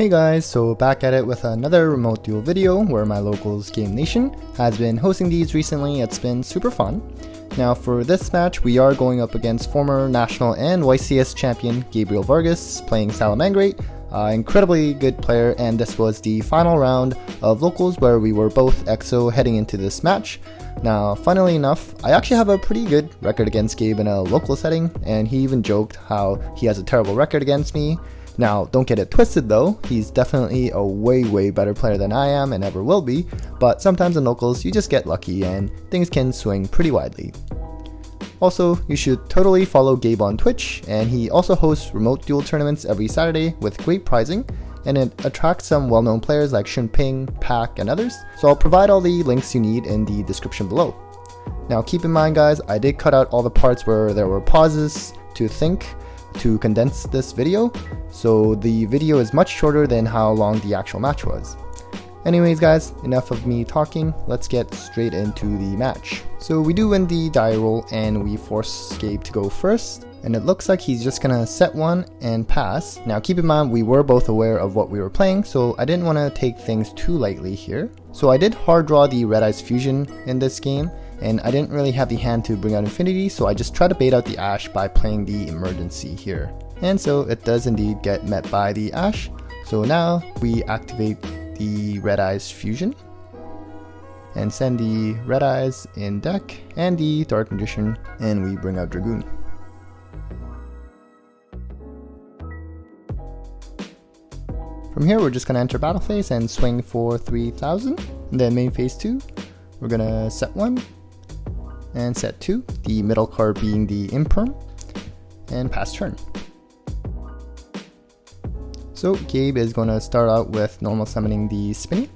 Hey guys, so back at it with another Remote Duel video where my locals Game Nation has been hosting these recently. It's been super fun. Now for this match we are going up against former national and YCS champion Gabriel Vargas playing Salamangreat. Incredibly good player, and this was the final round of locals where we were both EXO heading into this match. Now funnily enough, I actually have a pretty good record against Gabe in a local setting, and he even joked how he has a terrible record against me. Now, don't get it twisted though, he's definitely a way better player than I am and ever will be, but sometimes in locals you just get lucky and things can swing pretty widely. Also, you should totally follow Gabe on Twitch, and he also hosts remote duel tournaments every Saturday with great prizing, and it attracts some well-known players like Shunping, Pack, and others, so I'll provide all the links you need in the description below. Now keep in mind guys, I did cut out all the parts where there were pauses to think, to condense this video, so the video is much shorter than how long the actual match was. Anyways guys, enough of me talking, let's get straight into the match. So we do win the die roll and we force Gabe to go first, and it looks like he's just gonna set one and pass. Now keep in mind we were both aware of what we were playing, so I didn't want to take things too lightly here. So I did hard draw the Red Eyes Fusion in this game, and I didn't really have the hand to bring out Infinity, so I just tried to bait out the Ash by playing the Emergency here. And so it does indeed get met by the Ash. So now we activate the Red Eyes Fusion and send the Red Eyes in deck and the Dark Magician, and we bring out Dragoon. From here we're just going to enter battle phase and swing for 3000, and then main phase 2 we're going to set 1 and set 2, the middle card being the Imperm, and pass turn. So Gabe is going to start out with normal summoning the Spinny,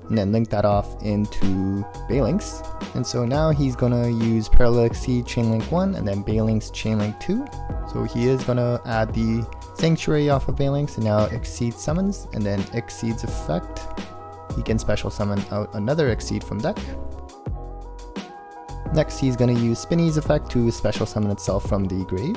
and then link that off into Balinks. And so now he's going to use Parallel Exceed Chainlink 1 and then Balinks Chainlink 2. So he is going to add the Sanctuary off of Balinks, and now Exceed summons, and then Exceed's effect. He can special summon out another Exceed from deck. Next he's going to use Spinny's effect to special summon itself from the grave.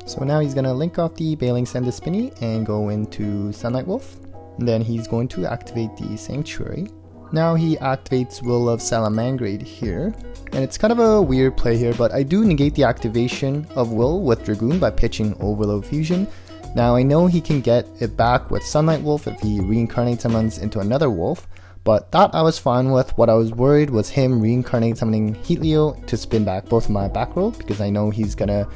So now he's going to link off the Balinks and the Spinny and go into Sunlight Wolf. And then he's going to activate the Sanctuary. Now he activates Will of Salamangreat here. And it's kind of a weird play here, but I do negate the activation of Will with Dragoon by pitching Overload Fusion. Now I know he can get it back with Sunlight Wolf if he reincarnates summons into another wolf, but that I was fine with. What I was worried was him reincarnate summoning Heatleo to spin back both of my back row, because I know he's gonna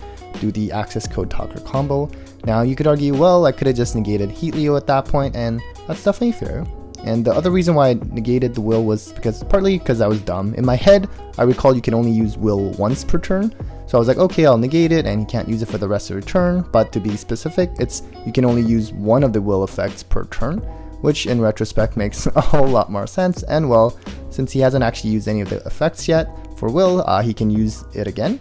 do the Access Code Talker combo. Now you could argue, well, I could have just negated Heatleo at that point, and that's definitely fair. And the other reason why I negated the Will was partly because I was dumb. In my head, I recall you can only use Will once per turn. So I was like, okay, I'll negate it and he can't use it for the rest of the turn. But to be specific, you can only use one of the Will effects per turn, which in retrospect makes a whole lot more sense. And well, since he hasn't actually used any of the effects yet for Will, he can use it again.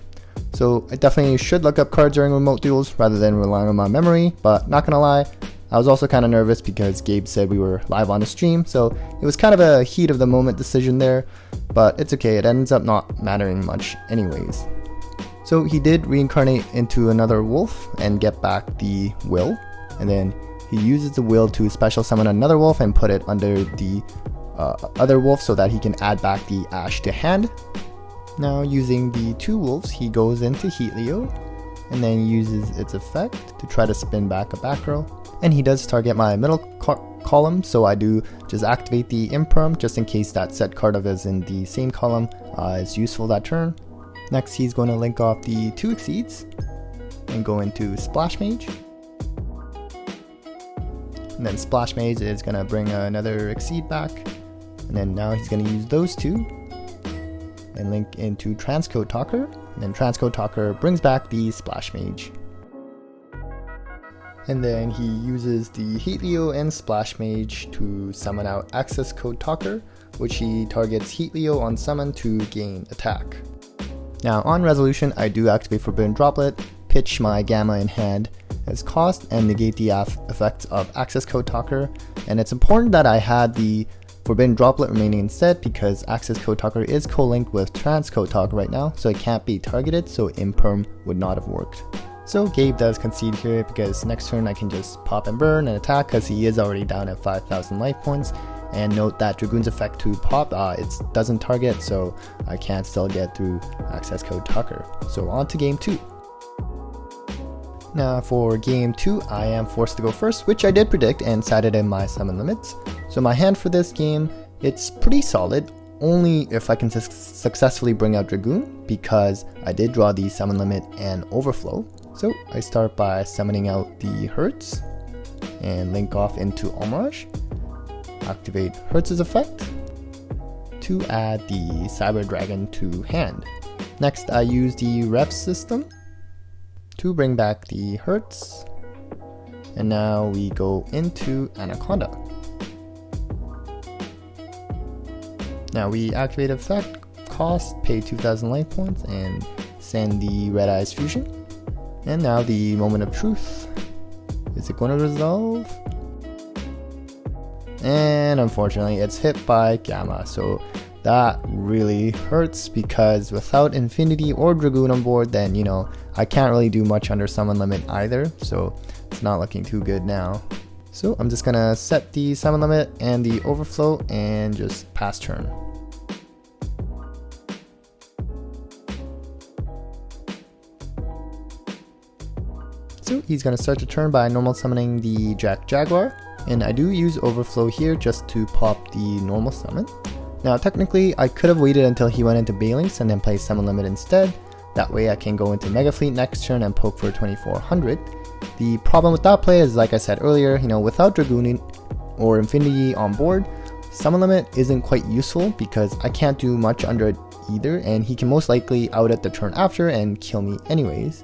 So I definitely should look up cards during remote duels rather than relying on my memory, but not gonna lie, I was also kind of nervous because Gabe said we were live on the stream, so it was kind of a heat of the moment decision there, but it's okay, it ends up not mattering much anyways. So he did reincarnate into another wolf and get back the Will, and then he uses the Will to special summon another wolf and put it under the other wolf so that he can add back the Ash to hand. Now using the two wolves, he goes into Heatleo and then uses its effect to try to spin back a back row. And he does target my middle column, so I do just activate the Imperm just in case that set card of his in the same column is useful that turn. Next he's going to link off the two Exceeds and go into Splash Mage. And then Splash Mage is going to bring another Exceed back. And then now he's going to use those two and link into Transcode Talker. And then Transcode Talker brings back the Splash Mage. And then he uses the Heatleo and Splash Mage to summon out Access Code Talker, which he targets Heatleo on summon to gain attack. Now on resolution, I do activate Forbidden Droplet, pitch my Gamma in hand as cost, and negate the effects of Access Code Talker. And it's important that I had the Forbidden Droplet remaining instead, because Access Code Talker is co-linked with Transcode Talker right now, so it can't be targeted, so Imperm would not have worked. So Gabe does concede here because next turn I can just pop and burn and attack because he is already down at 5,000 life points. And note that Dragoon's effect to pop, it doesn't target, so I can still get through access code Tucker. So on to game 2. Now for game 2, I am forced to go first, which I did predict and sided in my summon limits. So my hand for this game, it's pretty solid, only if I can successfully bring out Dragoon, because I did draw the summon limit and overflow. So I start by summoning out the Hertz and link off into Almirage. Activate Hertz's effect to add the Cyber Dragon to hand. Next I use the Ref system to bring back the Hertz, and now we go into Anaconda. Now we activate effect, cost, pay 2,000 life points, and send the Red Eyes Fusion. And now the Moment of Truth. Is it going to resolve? And unfortunately it's hit by Gamma, so that really hurts because without Infinity or Dragoon on board, then you know I can't really do much under summon limit either, so it's not looking too good now. So I'm just gonna set the summon limit and the overflow and just pass turn. So he's gonna start the turn by normal summoning the Jack Jaguar. And I do use overflow here just to pop the normal summon. Now technically I could have waited until he went into Balinks and then play summon limit instead. That way I can go into Mega Fleet next turn and poke for 2400. The problem with that play is, like I said earlier, you know, without Dragoon or Infinity on board, summon limit isn't quite useful because I can't do much under it either, and he can most likely out it the turn after and kill me anyways.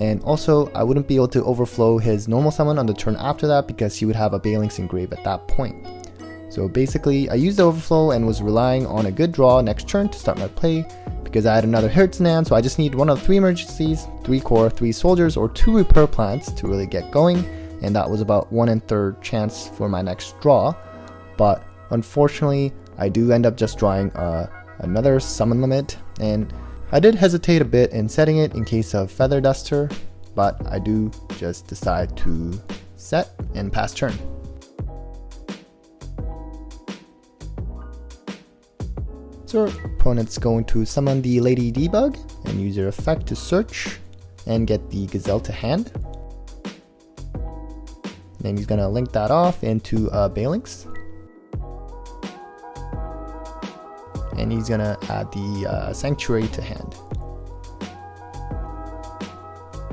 And also, I wouldn't be able to overflow his normal summon on the turn after that because he would have a Balinks engrave at that point. So basically, I used the overflow and was relying on a good draw next turn to start my play because I had another Hertz in hand, so I just need one of 3 emergencies, 3 core, 3 soldiers, or 2 repair plants to really get going, and that was about 1 1/3 chance for my next draw. But unfortunately, I do end up just drawing another summon limit, and I did hesitate a bit in setting it in case of Feather Duster, but I do just decide to set and pass turn. So our opponent's going to summon the Lady Debug and use her effect to search and get the Gazelle to hand. Then he's going to link that off into Balinks. And he's gonna add the Sanctuary to hand.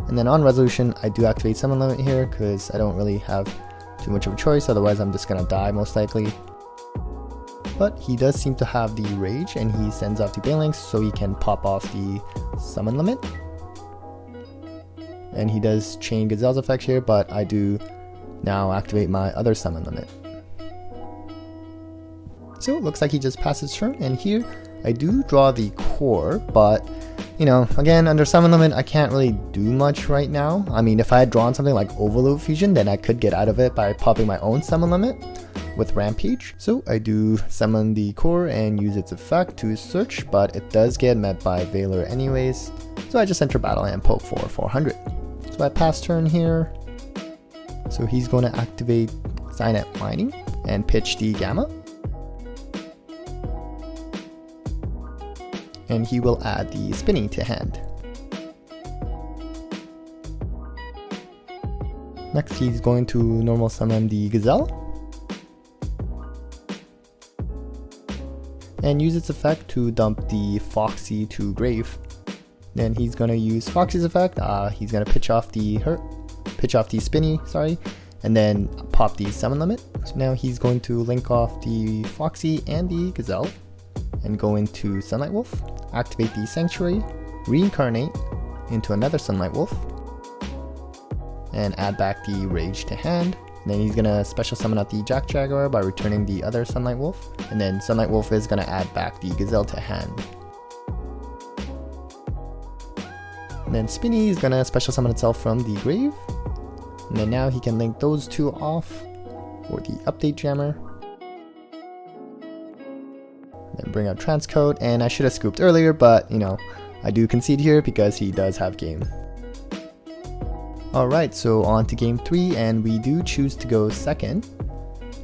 And then on resolution, I do activate summon limit here because I don't really have too much of a choice, otherwise I'm just gonna die most likely. But he does seem to have the rage and he sends off the Balinks so he can pop off the summon limit. And he does chain Gazelle's effect here, but I do now activate my other summon limit. So it looks like he just passes turn, and here I do draw the core, but you know, again, under summon limit I can't really do much right now. I mean, if I had drawn something like Overload Fusion, then I could get out of it by popping my own summon limit with Rampage. So I do summon the core and use its effect to search, but it does get met by Valor anyways, so I just enter battle and poke for 400. So I pass turn here. So he's going to activate Signet Mining and pitch the Gamma. And he will add the Spinny to hand. Next he's going to normal summon the Gazelle and use its effect to dump the Foxy to grave. Then he's going to use Foxy's effect, he's going to pitch off the Spinny, and then pop the summon limit. So now he's going to link off the Foxy and the Gazelle and go into Sunlight Wolf, activate the Sanctuary, reincarnate into another Sunlight Wolf, and add back the Rage to hand. And then he's gonna special summon out the Jack Jaguar by returning the other Sunlight Wolf, and then Sunlight Wolf is gonna add back the Gazelle to hand. And then Spinny is gonna special summon itself from the grave, and then now he can link those two off for the update jammer. Then bring out Transcode, and I should have scooped earlier, but you know, I do concede here because he does have game. Alright, so on to game 3, and we do choose to go second.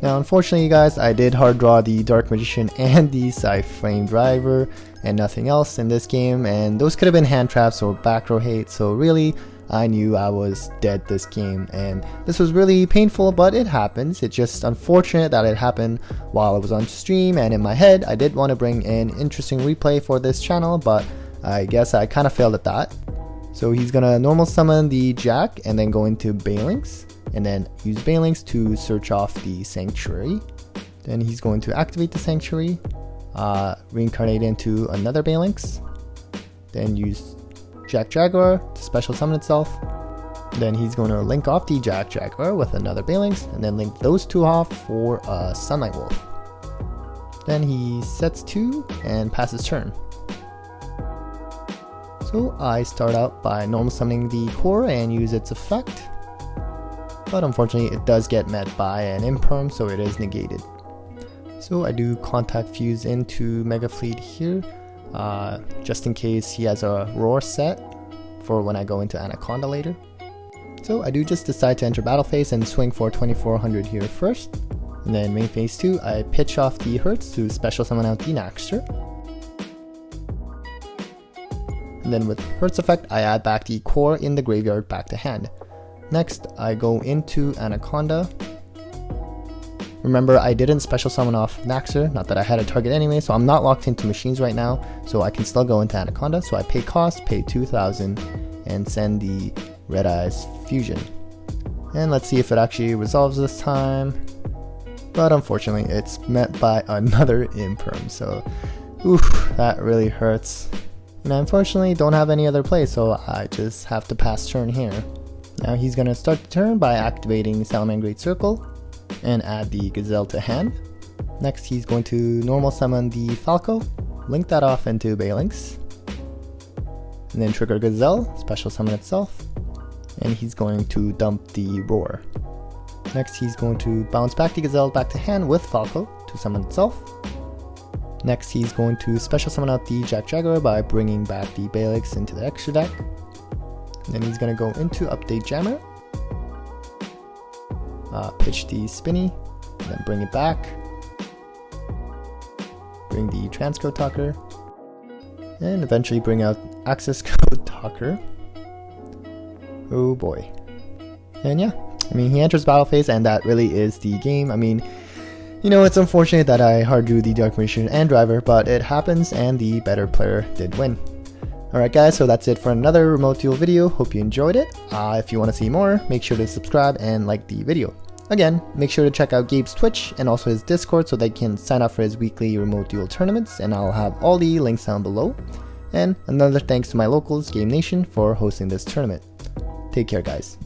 Now unfortunately guys, I did hard draw the Dark Magician and the Sci-Frame Driver and nothing else in this game, and those could have been hand traps or back row hate, so really I knew I was dead this game, and this was really painful, but it happens. It's just unfortunate that it happened while I was on stream, and in my head I did want to bring an interesting replay for this channel, but I guess I kind of failed at that. So he's gonna normal summon the Jack and then go into Balings, and then use Balings to search off the Sanctuary. Then he's going to activate the Sanctuary, reincarnate into another Balings, then use Jack Jaguar to special summon itself. Then he's going to link off the Jack Jaguar with another Balings, and then link those two off for a Sunlight Wolf. Then he sets 2 and passes turn. So I start out by normal summoning the core and use its effect, but unfortunately it does get met by an imperm, so it is negated. So I do contact fuse into Mega Fleet here, just in case he has a roar set for when I go into Anaconda later. So I do just decide to enter battle phase and swing for 2400 here first, and then main phase 2 I pitch off the Hertz to special summon out the Naxter. And then with Hertz effect I add back the core in the graveyard back to hand. Next I go into Anaconda. Remember, I didn't special summon off Naxter, not that I had a target anyway, so I'm not locked into machines right now, so I can still go into Anaconda. So I pay cost, pay 2000, and send the Red Eyes Fusion. And let's see if it actually resolves this time. But unfortunately, it's met by another Imperm, so oof, that really hurts. And I unfortunately don't have any other play, so I just have to pass turn here. Now he's going to start the turn by activating Salamangreat Circle and add the Gazelle to hand. Next he's going to normal summon the Falco, link that off into Balings, and then trigger Gazelle, special summon itself, and he's going to dump the Roar. Next he's going to bounce back the Gazelle back to hand with Falco to summon itself. Next he's going to special summon out the Jack Jaguar by bringing back the Balix into the extra deck. And then he's going to go into Update Jammer, pitch the Spinny, then bring it back, bring the Transcode Talker, and eventually bring out Access Code Talker. Oh boy. And yeah, I mean, he enters battle phase and that really is the game. I mean, you know, it's unfortunate that I hard drew the Dark Magician and Driver, but it happens and the better player did win. Alright guys, so that's it for another Remote Duel video. Hope you enjoyed it. If you want to see more, make sure to subscribe and like the video. Again, make sure to check out Gabe's Twitch and also his Discord so they can sign up for his weekly Remote Duel tournaments, and I'll have all the links down below. And another thanks to my locals, Game Nation, for hosting this tournament. Take care guys.